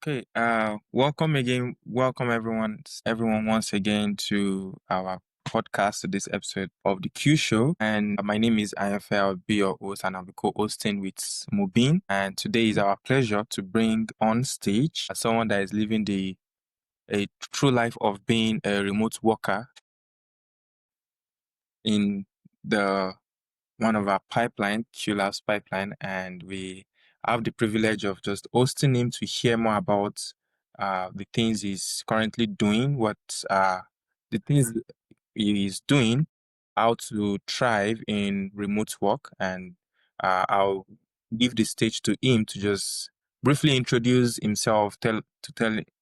Okay, welcome everyone once again to our podcast, to this episode of the Q Show. And my name is Ayanfe. I'll be your host, and I'll be co-hosting with Mubin. And today is our pleasure to bring on stage someone that is living a true life of being a remote worker in the one of our pipeline, QLab's pipeline, and we have the privilege of just hosting him to hear more about the things he's currently doing, the things he is doing, how to thrive in remote work, and I'll give the stage to him to just briefly introduce himself, tell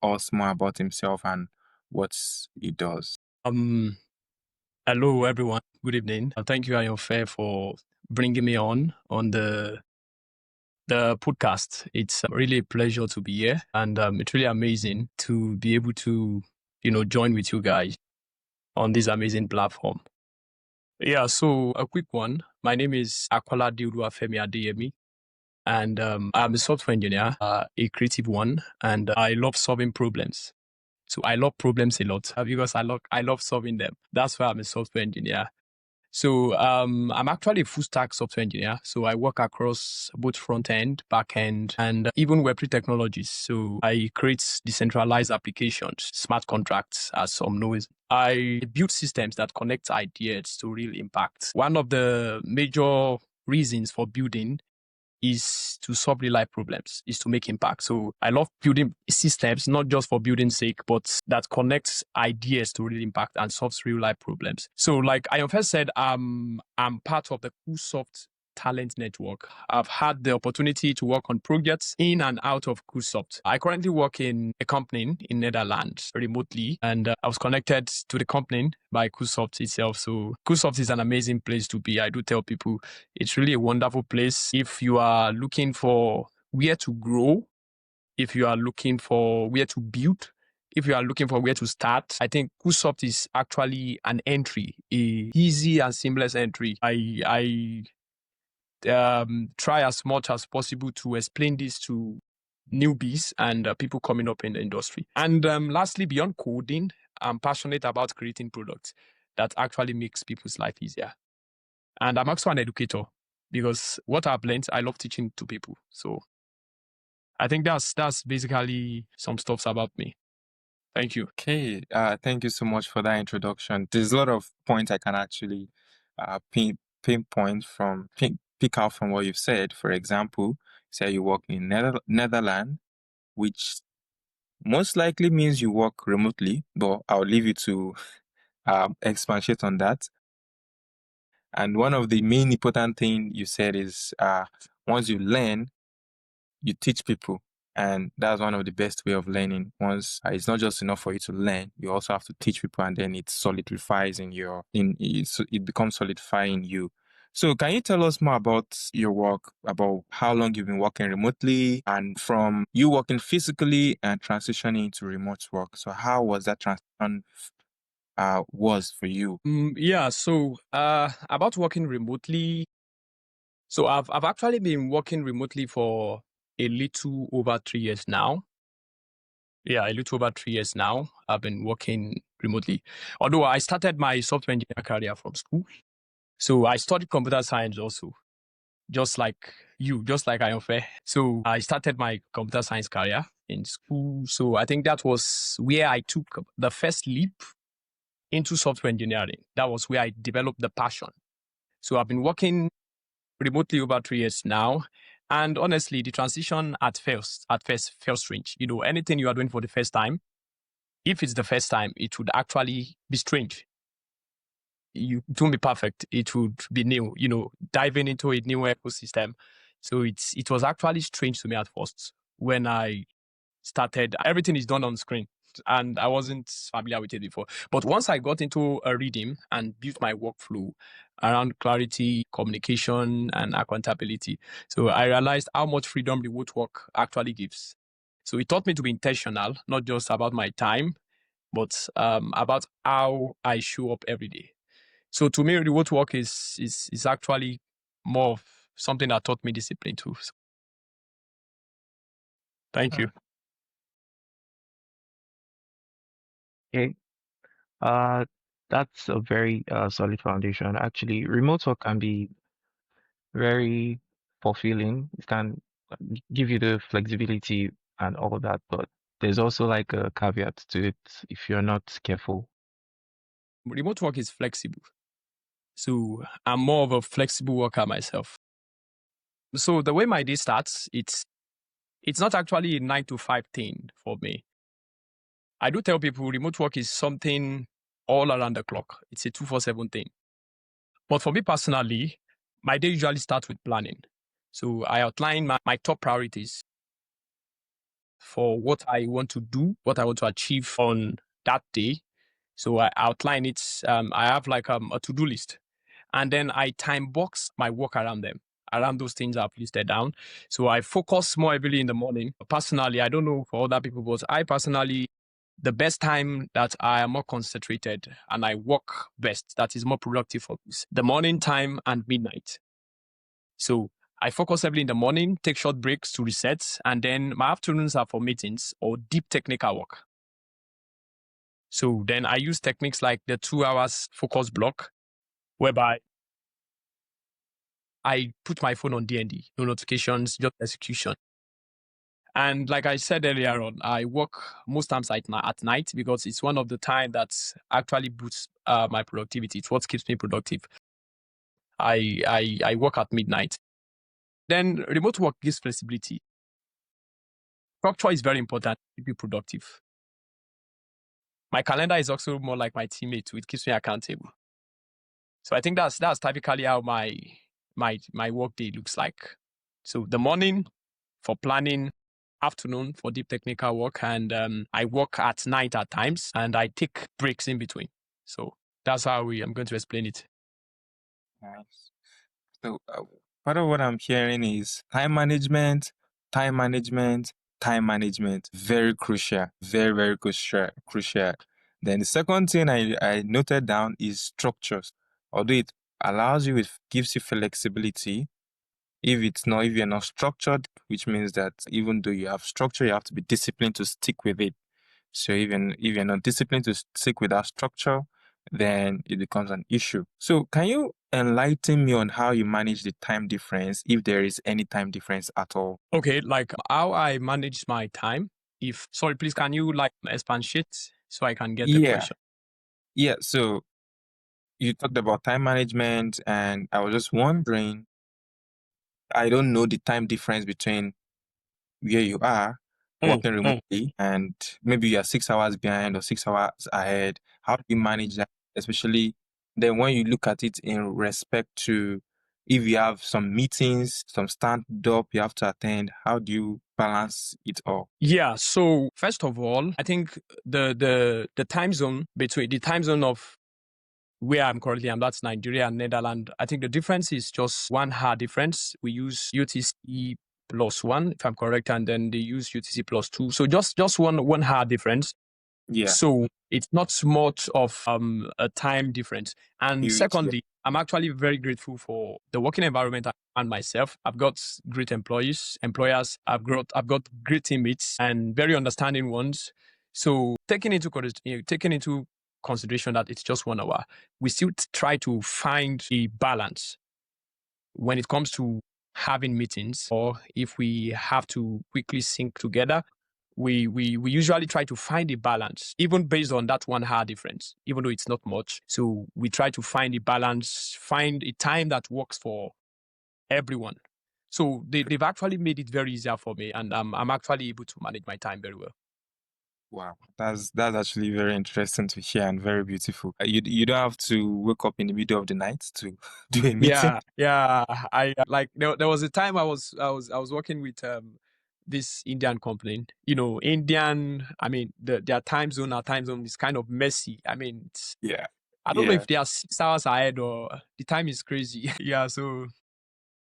us more about himself and what he does. Hello everyone. Good evening. Thank you, Ayanfe, for bringing me on the podcast. It's really a pleasure to be here, and it's really amazing to be able to, join with you guys on this amazing platform. Yeah. So a quick one. My name is Femi Adeyemi, and I'm a software engineer, a creative one, and I love solving problems. So I love problems a lot because I love solving them. That's why I'm a software engineer. So I'm actually a full stack software engineer. So I work across both front end, back end, and even Web3 technologies. So I create decentralized applications, smart contracts, as some know it. I build systems that connect ideas to real impact. One of the major reasons for building is to solve real life problems, is to make impact. So I love building systems, not just for building sake, but that connects ideas to real impact and solves real life problems. So like I first said, I'm part of the Cuesoft talent network. I've had the opportunity to work on projects in and out of Cuesoft. I currently work in a company in Netherlands remotely, and I was connected to the company by Cuesoft itself. So Cuesoft is an amazing place to be. I do tell people it's really a wonderful place if you are looking for where to grow, if you are looking for where to build, if you are looking for where to start. I think Cuesoft is actually an entry, a easy and seamless entry. I try as much as possible to explain this to newbies and people coming up in the industry. And lastly, beyond coding, I'm passionate about creating products that actually makes people's life easier. And I'm also an educator because what I've learned, I love teaching to people. So I think that's basically some stuffs about me. Thank you. Okay, thank you so much for that introduction. There's a lot of points I can actually pinpoint pick out from what you've said. For example, say you work in Netherlands, which most likely means you work remotely, but I'll leave you to expatiate on that. And one of the main important thing you said is once you learn, you teach people. And that's one of the best way of learning. Once it's not just enough for you to learn, you also have to teach people, and then it solidifies it becomes solidifying in you. So can you tell us more about your work, about how long you've been working remotely, and from you working physically and transitioning into remote work? So how was that transition was for you? Yeah. So about working remotely. So I've actually been working remotely for a little over 3 years now. Yeah, a little over 3 years now. I've been working remotely. Although I started my software engineer career from school. So I studied computer science also, just like Ayanfe. So I started my computer science career in school. So I think that was where I took the first leap into software engineering. That was where I developed the passion. So I've been working remotely over 3 years now. And honestly, the transition at first felt strange. Anything you are doing for the first time, if it's the first time, it would actually be strange. It won't be perfect. It would be new, diving into a new ecosystem. So it was actually strange to me at first when I started. Everything is done on screen, and I wasn't familiar with it before. But once I got into a rhythm and built my workflow around clarity, communication, and accountability, so I realized how much freedom remote work actually gives. So it taught me to be intentional, not just about my time, but about how I show up every day. So to me, remote work is actually more of something that taught me discipline too. So, thank you. Okay. Uh, that's a very solid foundation. Actually, remote work can be very fulfilling. It can give you the flexibility and all that, but there's also like a caveat to it if you're not careful. Remote work is flexible. So I'm more of a flexible worker myself. So the way my day starts, it's not actually a 9 to 5 thing for me. I do tell people remote work is something all around the clock. It's a 247 thing. But for me personally, my day usually starts with planning. So I outline my top priorities for what I want to do, what I want to achieve on that day. So I outline it. I have like a to-do list, and then I time box my work around them, around those things I've listed down. So I focus more heavily in the morning. Personally, I don't know for other people, but I personally, the best time that I am more concentrated and I work best, that is more productive for me, is the morning time and midnight. So I focus heavily in the morning, take short breaks to reset, and then my afternoons are for meetings or deep technical work. So then I use techniques like the 2 hours focus block, whereby I put my phone on DND, no notifications, just execution. And like I said earlier on, I work most times at night because it's one of the time that actually boosts my productivity. It's what keeps me productive. I work at midnight. Then remote work gives flexibility. Structure is very important to keep you productive. My calendar is also more like my teammate too. It keeps me accountable. So I think that's typically how my work day looks like. So the morning for planning, afternoon for deep technical work, and I work at night at times, and I take breaks in between. So that's how I'm going to explain it. Nice. So part of what I'm hearing is time management, time management, time management. Very crucial. Very, very crucial. Crucial. Then the second thing I noted down is structures. Although it allows you, it gives you flexibility. If you're not structured, which means that even though you have structure, you have to be disciplined to stick with it. So even if you're not disciplined to stick with that structure, then it becomes an issue. So can you enlighten me on how you manage the time difference, if there is any time difference at all? Okay, like how I manage my time. Sorry, please, can you like expatiate so I can get the Yeah. question? Yeah. So you talked about time management, and I was just wondering, I don't know the time difference between where you are working remotely and maybe you are 6 hours behind or 6 hours ahead. How do you manage that? Especially then when you look at it in respect to if you have some meetings, some stand up you have to attend, how do you balance it all? Yeah. So first of all, I think the time zone between the time zone of where I'm currently, that's Nigeria and Netherlands. I think the difference is just 1 hour difference. We use UTC +1, if I'm correct, and then they use UTC +2. So just one hour difference. Yeah, So it's not much of a time difference. And huge. Yeah. secondly, I'm actually very grateful for the working environment and myself. I've got great employers. I've got great teammates and very understanding ones. So taking into consideration that it's just 1 hour, we still try to find a balance when it comes to having meetings, or if we have to quickly sync together, we usually try to find a balance, even based on that 1 hour difference, even though it's not much. So we try to find a balance, find a time that works for everyone. So they've actually made it very easier for me, and I'm actually able to manage my time very well. Wow, that's actually very interesting to hear and very beautiful. You don't have to wake up in the middle of the night to do a meeting. Yeah. I like there was a time I was working with this Indian company. Indian. I mean, their time zone, our time zone is kind of messy. I mean, Yeah, I don't know yeah. if they are 6 hours ahead or the time is crazy. Yeah. So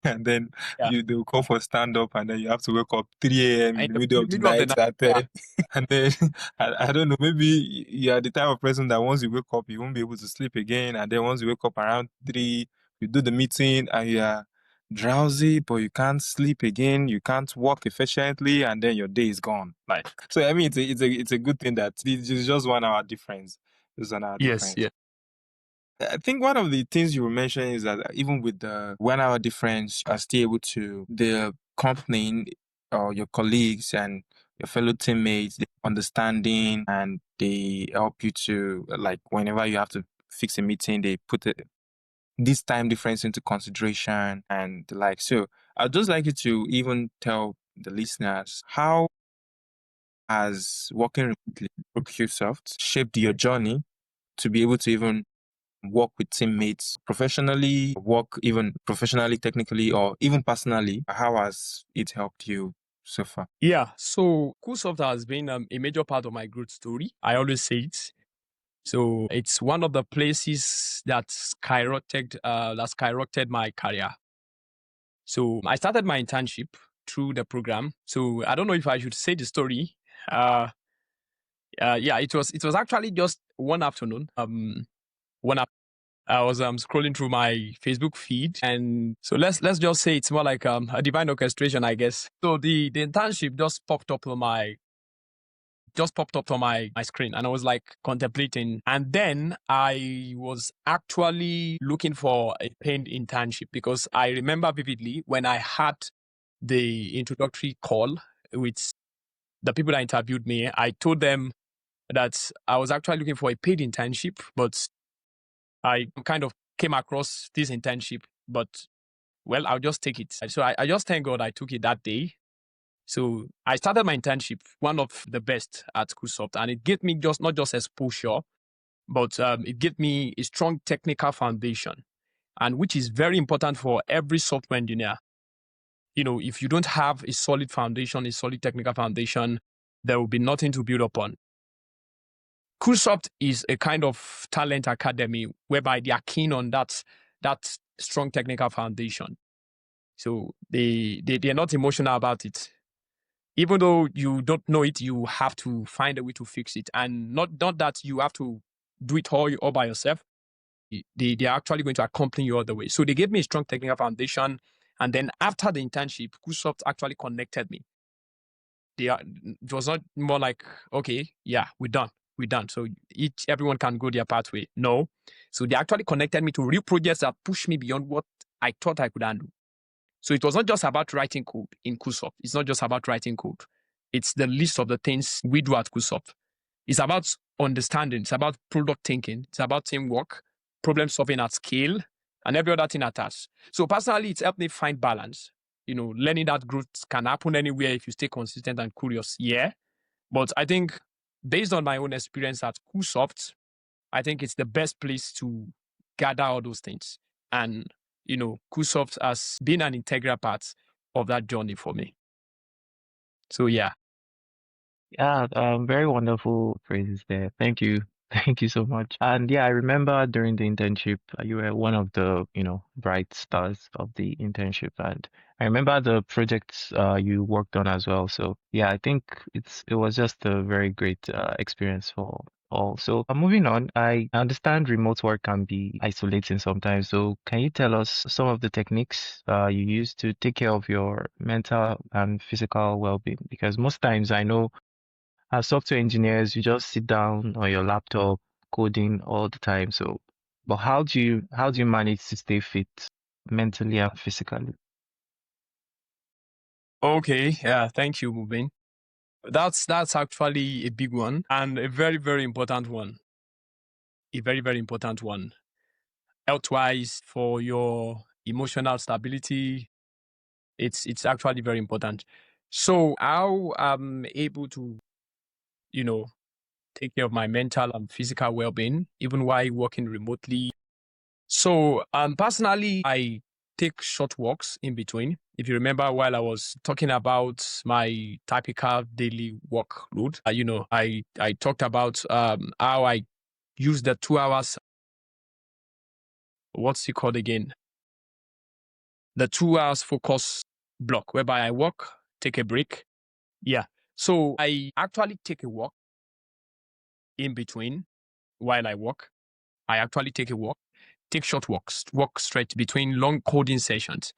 And then yeah, they'll call for stand up, and then you have to wake up 3 a.m. in in the the middle of the middle of the night night. to Yeah. attend. And then I don't know, maybe you are the type of person that once you wake up, you won't be able to sleep again. And then once you wake up around 3, you do the meeting and drowsy, but you can't sleep again, you can't work efficiently, and then your day is gone. Like, so I mean, it's a good thing that it's just 1 hour difference. It's 1 hour Yes, difference. yeah. I think one of the things you were mentioning is that even with the 1 hour difference, you are still able to, the company or your colleagues and your fellow teammates, they understanding and they help you to, like, whenever you have to fix a meeting, they put this time difference into consideration and the like. So I'd just like you to even tell the listeners, how has working remotely with Cuesoft shaped your journey to be able to even work with teammates professionally, work even professionally, technically, or even personally? How has it helped you so far? Yeah, so Cuesoft has been a major part of my growth story. I always say it. So it's one of the places that skyrocketed my career. So I started my internship through the program. So I don't know if I should say the story. Yeah, it was actually just one afternoon. I was scrolling through my Facebook feed, and so let's just say it's more like a divine orchestration, I guess. So the internship just popped up on my screen, and I was like contemplating. And then I was actually looking for a paid internship because I remember vividly when I had the introductory call with the people that interviewed me, I told them that I was actually looking for a paid internship, but I kind of came across this internship, but well, I'll just take it. So I just thank God I took it that day. So I started my internship, one of the best at Cuesoft, and it gave me just not just exposure, but it gave me a strong technical foundation, and which is very important for every software engineer. You know, if you don't have a solid foundation, a solid technical foundation, there will be nothing to build upon. Cuesoft is a kind of talent academy whereby they are keen on that strong technical foundation. So they're not emotional about it. Even though you don't know it, you have to find a way to fix it. And not that you have to do it all by yourself. They're actually going to accompany you all the way. So they gave me a strong technical foundation. And then after the internship, Cuesoft actually connected me. It was not more like, okay, yeah, we're done. We're done. So everyone can go their pathway. No. So they actually connected me to real projects that pushed me beyond what I thought I could handle. So it was not just about writing code in Cuesoft. It's not just about writing code. It's the list of the things we do at Cuesoft. It's about understanding. It's about product thinking. It's about teamwork, problem solving at scale, and every other thing attached. So personally, it's helped me find balance. You know, learning that growth can happen anywhere if you stay consistent and curious. Yeah. But I think based on my own experience at Cuesoft, I think it's the best place to gather all those things. And, you know, Cuesoft has been an integral part of that journey for me. So, yeah. Yeah, very wonderful phrases there. Thank you. Thank you so much. And yeah, I remember during the internship, you were one of the, bright stars of the internship. And I remember the projects you worked on as well. So yeah, I think it was just a very great experience for all. So moving on, I understand remote work can be isolating sometimes. So can you tell us some of the techniques you use to take care of your mental and physical well-being? Because most times I know as software engineers, you just sit down on your laptop coding all the time. So, but how do you manage to stay fit mentally and physically? Okay. Yeah. Thank you, Mubin. That's actually a big one and a very, very important one. A very, very important one. Health-wise, for your emotional stability, it's actually very important. So how I'm able to, you know, take care of my mental and physical well-being, even while working remotely. So personally, I take short walks in between. If you remember, while I was talking about my typical daily workload, I talked about how I use the 2 hours. What's it called again? The 2 hours focus block, whereby I work, take a break. Yeah. So I actually take a walk in between while I work. I actually take a walk, take short walks, walk straight between long coding sessions.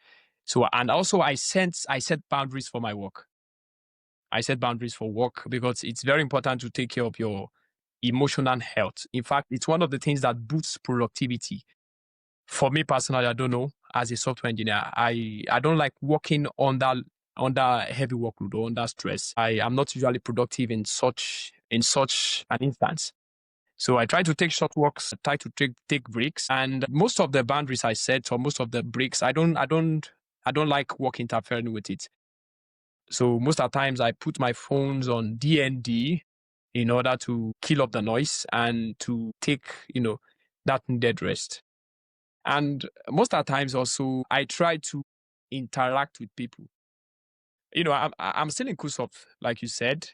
So, and also I set boundaries for my work. I set boundaries for work because it's very important to take care of your emotional health. In fact, it's one of the things that boosts productivity. For me personally, I don't know, as a software engineer, I don't like working under heavy workload or under stress. I am not usually productive in such an instance. So I try to take short walks, try to take breaks, and most of the boundaries I set or most of the breaks, I don't like work interfering with it. So most of the times I put my phones on DND in order to kill off the noise and to take, that needed rest. And most of the times also I try to interact with people. I'm still in Cuesoft, like you said.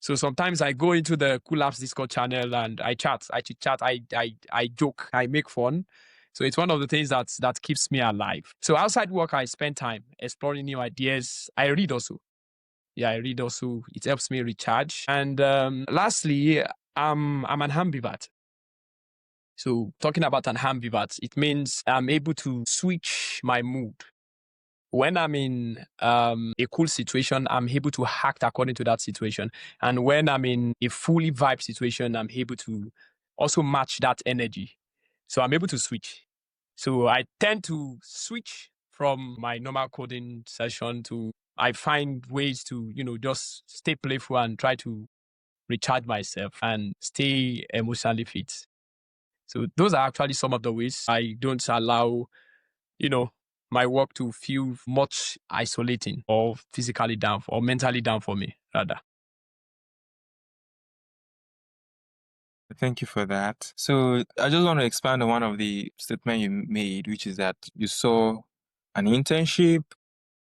So sometimes I go into the Cool Apps Discord channel and I chat, I joke, I make fun. So it's one of the things that keeps me alive. So outside work, I spend time exploring new ideas. I read also. Yeah, I read also. It helps me recharge. And lastly, I'm an ambivert. So talking about an ambivert, it means I'm able to switch my mood. When I'm in a cool situation, I'm able to act according to that situation. And when I'm in a fully vibe situation, I'm able to also match that energy. So I'm able to switch. So I tend to switch from my normal coding session to I find ways to, just stay playful and try to recharge myself and stay emotionally fit. So those are actually some of the ways I don't allow, my work to feel much isolating or physically down or mentally down for me, rather. Thank you for that. So I just want to expand on one of the statements you made, which is that you saw an internship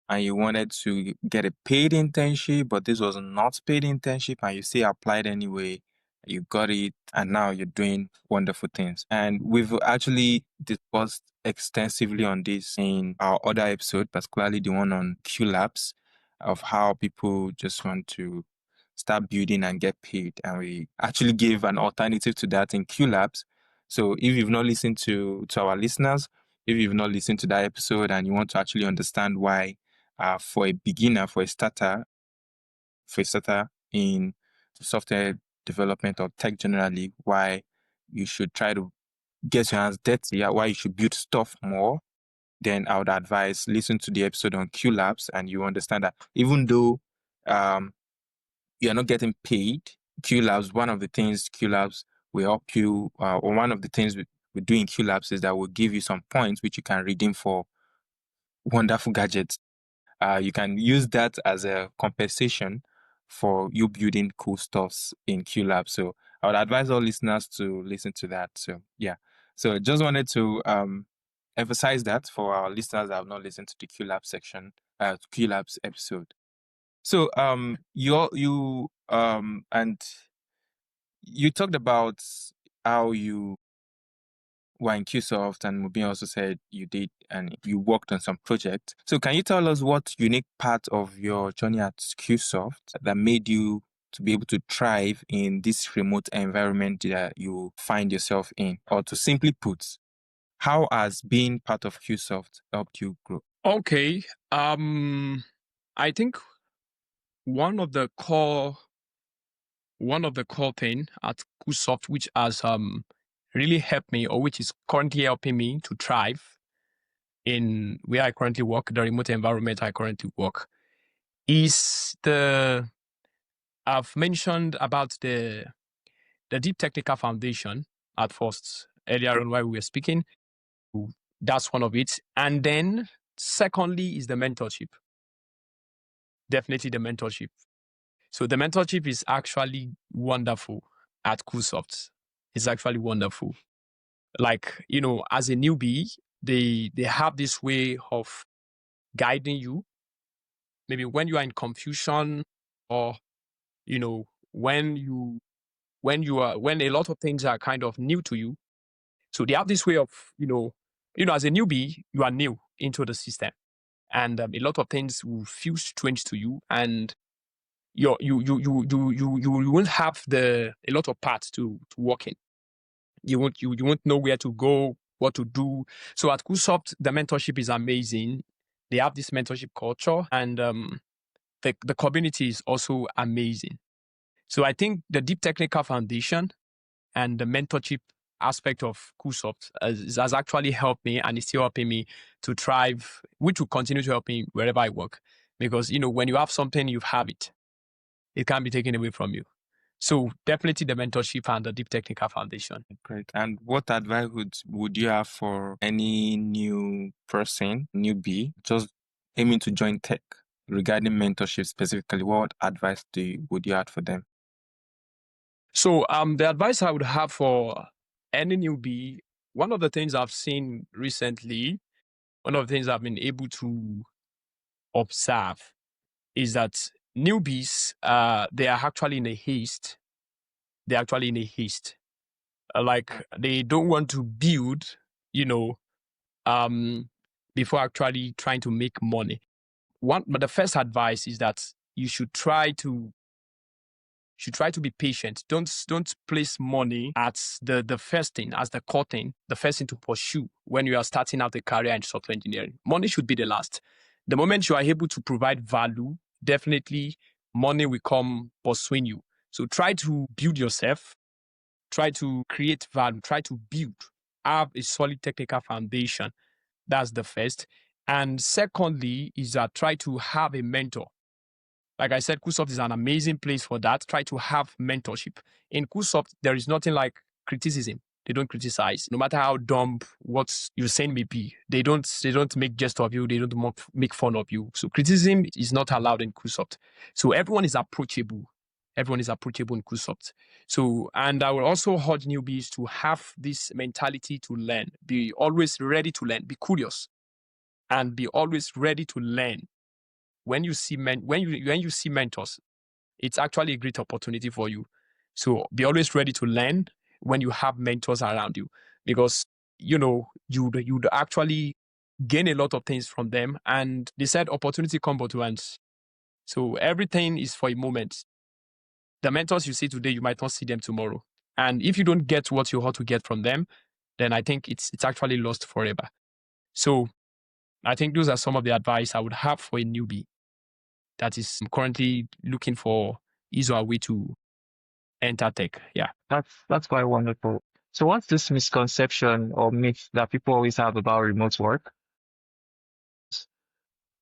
and you wanted to get a paid internship, but this was not paid internship, and you still applied anyway. You got it, and now you're doing wonderful things. And we've actually discussed extensively on this in our other episode, particularly the one on Q Labs, of how people just want to start building and get paid. And we actually gave an alternative to that in Q Labs. So if you've not listened to our listeners, if you've not listened to that episode and you want to actually understand why, for a beginner, for a starter in software development or tech generally, why you should try to get your hands dirty, why you should build stuff more, then I would advise listen to the episode on Q Labs, and you understand that even though you're not getting paid, Q Labs, one of the things Q Labs will help you, or one of the things we do in Q Labs is that we'll give you some points which you can redeem for wonderful gadgets. You can use that as a compensation for you building cool stuffs in Q Lab. So I would advise all listeners to listen to that. So yeah. So just wanted to emphasize that for our listeners that have not listened to the Q Lab section, Q Lab's episode. So you and you talked about how you were in Cuesoft, and Mubin also said you did and you worked on some projects. So can you tell us what unique part of your journey at Cuesoft that made you to be able to thrive in this remote environment that you find yourself in? Or to simply put, how has being part of Cuesoft helped you grow? Okay. I think one of the core thing at Cuesoft which has really helped me, or which is currently helping me to thrive in where I currently work, the remote environment I currently work, is I've mentioned about the deep technical foundation at first, earlier on while we were speaking. That's one of it. And then secondly is the mentorship. Definitely the mentorship. So the mentorship is actually wonderful at Cuesoft. It's actually wonderful. Like, as a newbie, they have this way of guiding you. Maybe when you are in confusion, or, when a lot of things are kind of new to you. So they have this way of, as a newbie, you are new into the system, and a lot of things will feel strange to you, and you won't have a lot of paths to work in. You won't know where to go, what to do. So at Cuesoft, the mentorship is amazing. They have this mentorship culture, and the community is also amazing. So I think the deep technical foundation and the mentorship aspect of Cuesoft has actually helped me, and it's still helping me to thrive, which will continue to help me wherever I work. Because, when you have something, you have it. It can't be taken away from you. So definitely the mentorship and the deep technical foundation. Great. And what advice would you have for any new person, newbie, just aiming to join tech regarding mentorship specifically? What advice would you have for them? So the advice I would have for any newbie, one of the things I've seen recently, one of the things I've been able to observe is that newbies, they are actually in a haste. They're actually in a haste. They don't want to build, before actually trying to make money. But the first advice is that you should try to be patient. Don't place money at the first thing, as the core thing, the first thing to pursue when you are starting out a career in software engineering. Money should be the last. The moment you are able to provide value, definitely money will come pursuing you. So try to build yourself, try to create value, try to build, have a solid technical foundation. That's the first. And secondly is that try to have a mentor. Like I said, Cuesoft is an amazing place for that. Try to have mentorship. In Cuesoft, there is nothing like criticism. They don't criticize. No matter how dumb what you're saying may be, they don't make jest of you. They don't make fun of you. So criticism is not allowed in Cuesoft. So everyone is approachable. Everyone is approachable in Cuesoft. So, and I will also urge newbies to have this mentality to learn. Be always ready to learn. Be curious, and be always ready to learn. When you see mentors, it's actually a great opportunity for you. So be always ready to learn when you have mentors around you, because you'd actually gain a lot of things from them. And they said opportunity come but once. So everything is for a moment. The mentors you see today, you might not see them tomorrow. And if you don't get what you ought to get from them, then I think it's actually lost forever. So I think those are some of the advice I would have for a newbie that is currently looking for his or her way to enter tech. Yeah. That's quite wonderful. So what's this misconception or myth that people always have about remote work?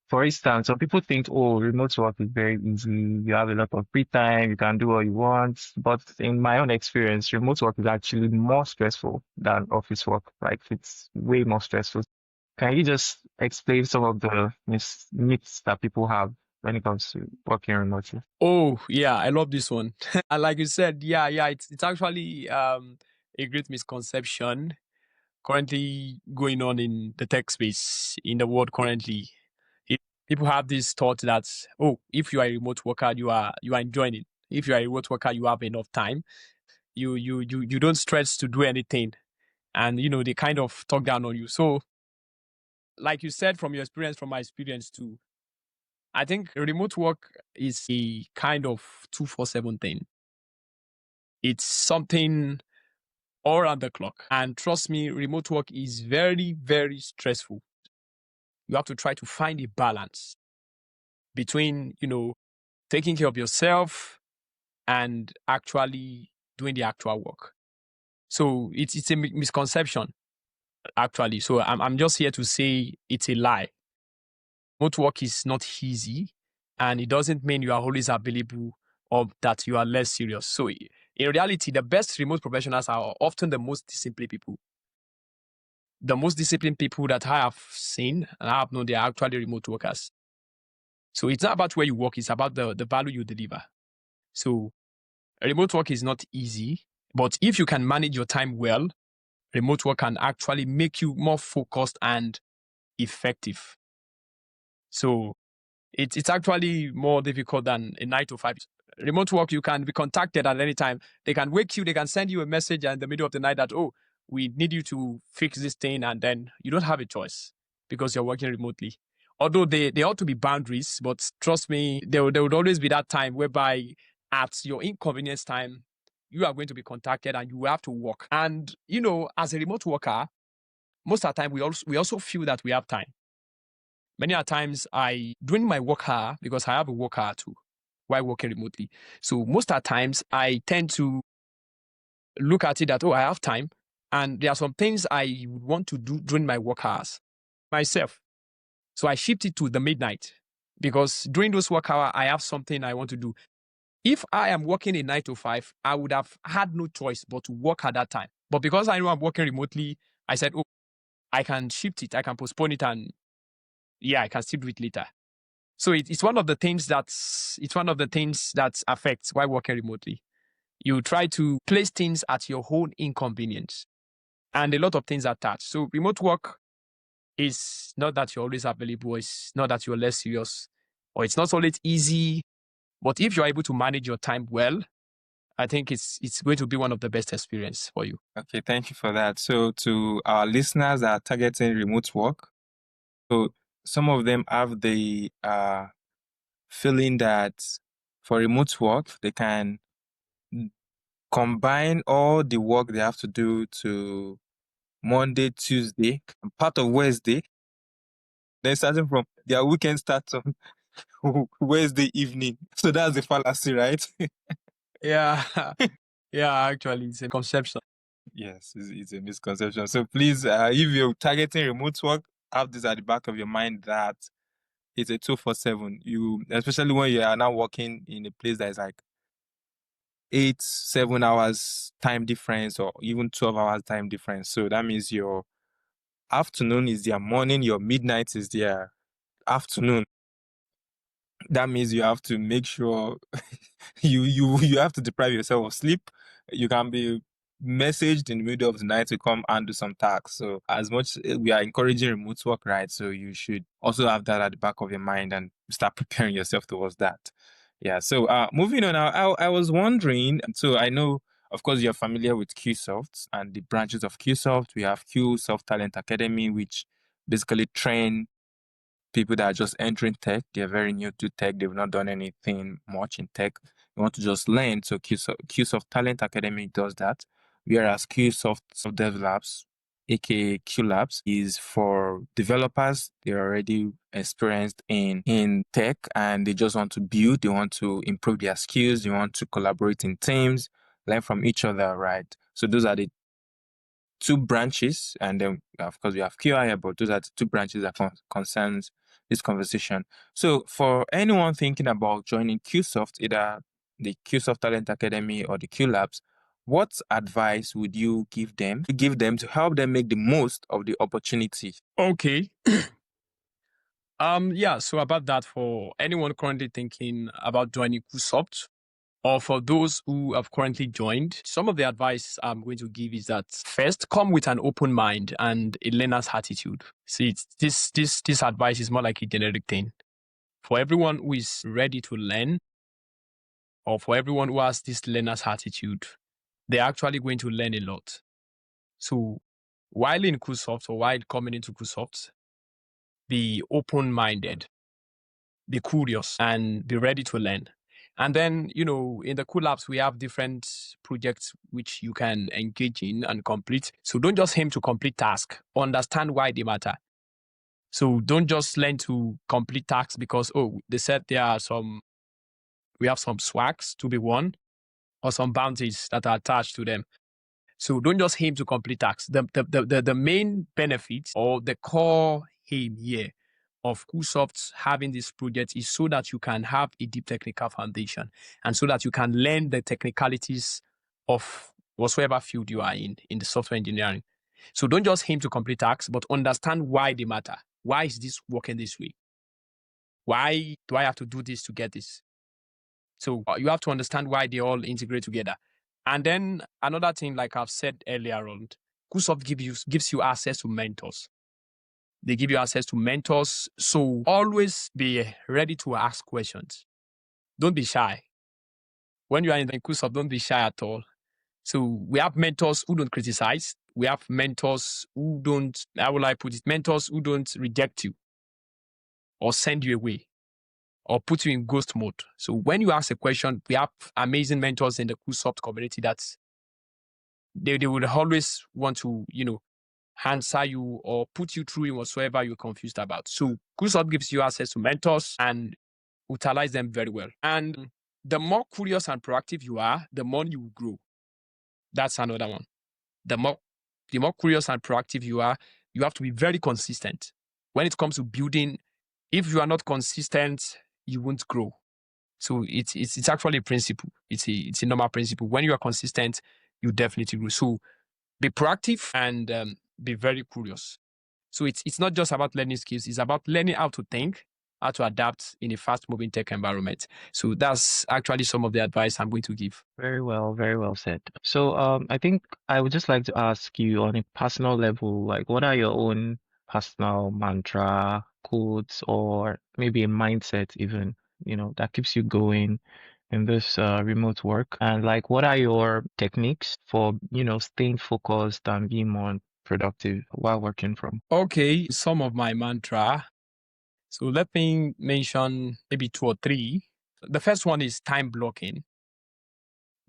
For instance, some people think, oh, remote work is very easy. You have a lot of free time. You can do what you want. But in my own experience, remote work is actually more stressful than office work. Like it's way more stressful. Can you just explain some of the myths that people have when it comes to working remotely? Oh, yeah, I love this one. And like you said, yeah, it's actually a great misconception currently going on in the tech space in the world currently. People have this thought that, oh, if you are a remote worker, you are enjoying it. If you are a remote worker, you have enough time. You don't stress to do anything, and they kind of talk down on you. So, like you said, from your experience, from my experience too, I think remote work is a kind of 247 thing. It's something all around the clock. And trust me, remote work is very, very stressful. You have to try to find a balance between, taking care of yourself and actually doing the actual work. So it's a misconception, actually. So I'm just here to say it's a lie. Remote work is not easy, and it doesn't mean you are always available or that you are less serious. So in reality, the best remote professionals are often the most disciplined people. The most disciplined people that I have seen and I have known, they are actually remote workers. So it's not about where you work, it's about the value you deliver. So remote work is not easy, but if you can manage your time well, remote work can actually make you more focused and effective. So it's actually more difficult than a 9 to 5. Remote work, you can be contacted at any time. They can wake you, they can send you a message in the middle of the night that, oh, we need you to fix this thing, and then you don't have a choice because you're working remotely. Although they ought to be boundaries, but trust me, there would always be that time whereby at your inconvenience time, you are going to be contacted and you will have to work. And, as a remote worker, most of the time we also feel that we have time. Many a times during my work hour, because I have a work hour too, while working remotely. So most of the times I tend to look at it that, I have time. And there are some things I would want to do during my work hours myself. So I shift it to the midnight because during those work hours, I have something I want to do. If I am working a 9 to 5, I would have had no choice but to work at that time. But because I know I'm working remotely, I said, I can shift it, I can postpone it, and I can still do it later. So it's one of the things that affects why working remotely. You try to place things at your own inconvenience, and a lot of things attach. So remote work is not that you're always available. It's not that you're less serious, or it's not always easy. But if you're able to manage your time well, I think it's going to be one of the best experience for you. Okay, thank you for that. So to our listeners that are targeting remote work, so some of them have the feeling that for remote work, they can combine all the work they have to do to Monday, Tuesday, and part of Wednesday. Then starting from their weekend starts on Wednesday evening. So that's the fallacy, right? Yeah. Yeah, actually, it's a conception. Yes, it's a misconception. So please, if you're targeting remote work, have this at the back of your mind that it's a 2-4-7. You, especially when you are now working in a place that is like 8-7 hours time difference or even 12 hours time difference. So that means your afternoon is their morning, your midnight is their afternoon. That means you have to make sure you have to deprive yourself of sleep. You can be messaged in the middle of the night to come and do some tasks. So as much we are encouraging remote work, right? So you should also have that at the back of your mind and start preparing yourself towards that. Yeah. So moving on, I was wondering. So I know, of course, you're familiar with Cuesoft and the branches of Cuesoft. We have Cuesoft Talent Academy, which basically train people that are just entering tech. They're very new to tech. They've not done anything much in tech. They want to just learn. So Cuesoft Talent Academy does that. Whereas Cuesoft Dev Labs, aka Q Labs, is for developers. They're already experienced in tech and they just want to build. They want to improve their skills. They want to collaborate in teams, learn from each other, right? So those are the two branches, and then of course we have QI, but those are the two branches that concerns this conversation. So for anyone thinking about joining Cuesoft, either the Cuesoft Talent Academy or the Q Labs, what advice would you give them to help them make the most of the opportunity? Okay. So about that, for anyone currently thinking about joining Cuesoft, or for those who have currently joined, some of the advice I'm going to give is that first, come with an open mind and a learner's attitude. See, this advice is more like a generic thing. For everyone who is ready to learn, or for everyone who has this learner's attitude, they're actually going to learn a lot. So while in Cuesoft or while coming into Cuesoft, be open-minded, be curious, and be ready to learn. And then, in the Cool Labs, we have different projects which you can engage in and complete. So don't just aim to complete tasks. Understand why they matter. So don't just learn to complete tasks because, they said we have some swags to be won or some bounties that are attached to them. So don't just aim to complete tasks. The main benefit or the core aim here of Cuesoft having this project is so that you can have a deep technical foundation and so that you can learn the technicalities of whatsoever field you are in the software engineering. So don't just aim to complete tasks, but understand why they matter. Why is this working this way? Why do I have to do this to get this? So you have to understand why they all integrate together. And then another thing, like I've said earlier on, Cuesoft gives you access to mentors. They give you access to mentors. So always be ready to ask questions. Don't be shy. When you are in the Cuesoft, don't be shy at all. So we have mentors who don't criticize. We have mentors who don't, how will I put it, mentors who don't reject you or send you away or put you in ghost mode. So when you ask a question, we have amazing mentors in the Cuesoft community that they would always want to, answer you or put you through in whatsoever you're confused about. So Cuesoft gives you access to mentors and utilize them very well. And the more curious and proactive you are, the more you will grow. That's another one. The more curious and proactive you are, you have to be very consistent. When it comes to building, if you are not consistent, you won't grow. So it's actually a principle. It's a normal principle. When you are consistent, you definitely grow. So be proactive and be very curious. So it's not just about learning skills. It's about learning how to think, how to adapt in a fast-moving tech environment. So that's actually some of the advice I'm going to give. Very well said. So, I think I would just like to ask you on a personal level, like, what are your own personal mantra, quotes, or maybe a mindset even, that keeps you going in this remote work? And like, what are your techniques for, staying focused and being more productive while working from? Okay, some of my mantra. So let me mention maybe 2 or 3. The first one is time blocking.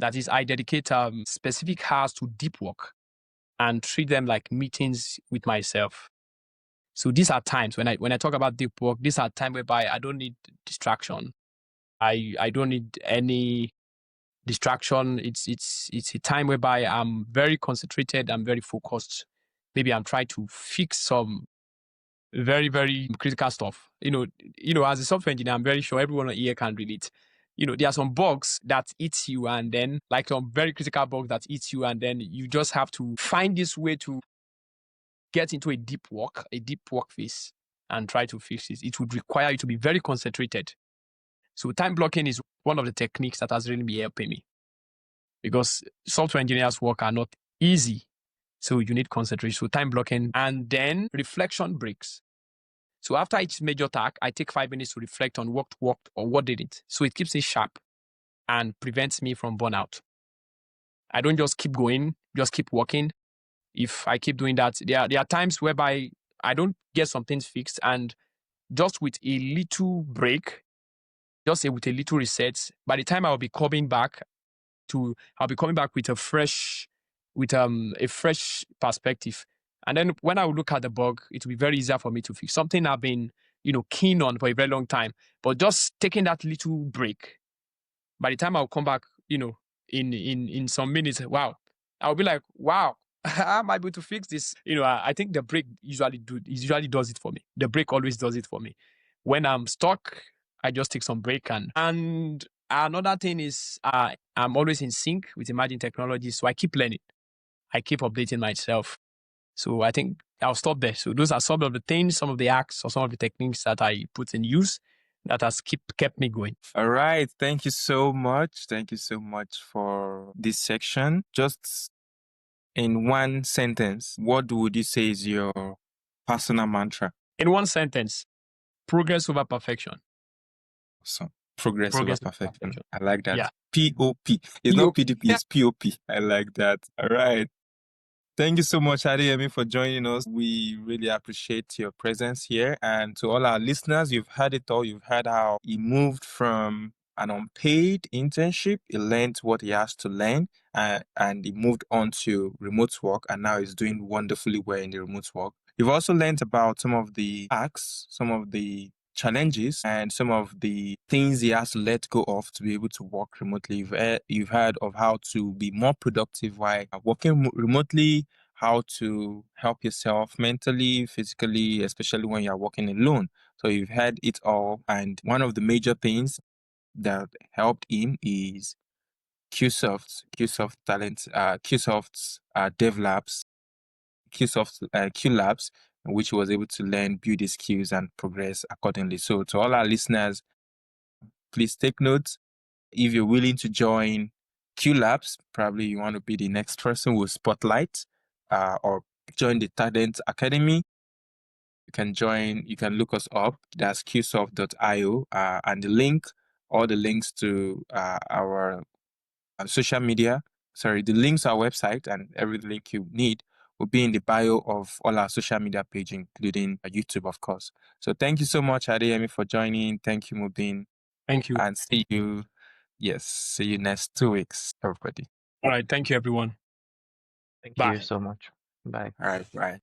That is, I dedicate specific hours to deep work and treat them like meetings with myself. So these are times when I talk about deep work, these are times whereby I don't need distraction. I don't need any distraction. It's a time whereby I'm very concentrated, I'm very focused. Maybe I'm trying to fix some very, very critical stuff. As a software engineer, I'm very sure everyone here can relate. There are some bugs that eat you, and then like some very critical bugs that eat you, and then you just have to find this way to get into a deep work phase and try to fix it. It would require you to be very concentrated. So time blocking is one of the techniques that has really been helping me because software engineers' work are not easy. So you need concentration. So time blocking and then reflection breaks. So after each major task, I take 5 minutes to reflect on what worked or what didn't. So it keeps me sharp and prevents me from burnout. I don't just keep going, just keep working. If I keep doing that, there are times whereby I don't get some things fixed, and just with a little break, just with a little reset, by the time I'll be coming back with a fresh perspective. And then when I will look at the bug, it will be very easier for me to fix something I've been, keen on for a very long time. But just taking that little break, by the time I'll come back, in some minutes, wow, I'll be like, wow, how am I able to fix this? I think the break usually does it for me. The break always does it for me. When I'm stuck, I just take some break and another thing is I'm always in sync with emerging technologies, so I keep learning. I keep updating myself. So I think I'll stop there. So those are some of the things, some of the acts, or some of the techniques that I put in use that has kept me going. All right. Thank you so much. Thank you so much for this section. Just in one sentence, what would you say is your personal mantra? In one sentence, progress over perfection. So progress over perfection. I like that. Yeah. POP. It's not PDP, it's POP. I like that. All right. Thank you so much, Adeyemi, for joining us. We really appreciate your presence here. And to all our listeners, you've heard it all. You've heard how he moved from an unpaid internship. He learned what he has to learn, and he moved on to remote work. And now he's doing wonderfully well in the remote work. You've also learned about some of the acts, some of the challenges, and some of the things he has to let go of to be able to work remotely. You've heard of how to be more productive while working remotely, how to help yourself mentally, physically, especially when you're working alone. So you've heard it all. And one of the major things that helped him is Cuesoft's Dev Labs, Cuesoft's Q Labs, which he was able to learn, build his skills, and progress accordingly. So to all our listeners, please take note. If you're willing to join Q Labs, probably you want to be the next person with Spotlight, or join the Talent Academy. You can look us up. That's Cuesoft.io, and all the links to our social media, the links to our website and every link you need will be in the bio of all our social media page, including YouTube, of course. So thank you so much, Adeyemi, for joining. Thank you, Mubin. Thank you. And see you next 2 weeks, everybody. All right. Thank you, everyone. Thank Bye. you so much. Bye. All right, bye.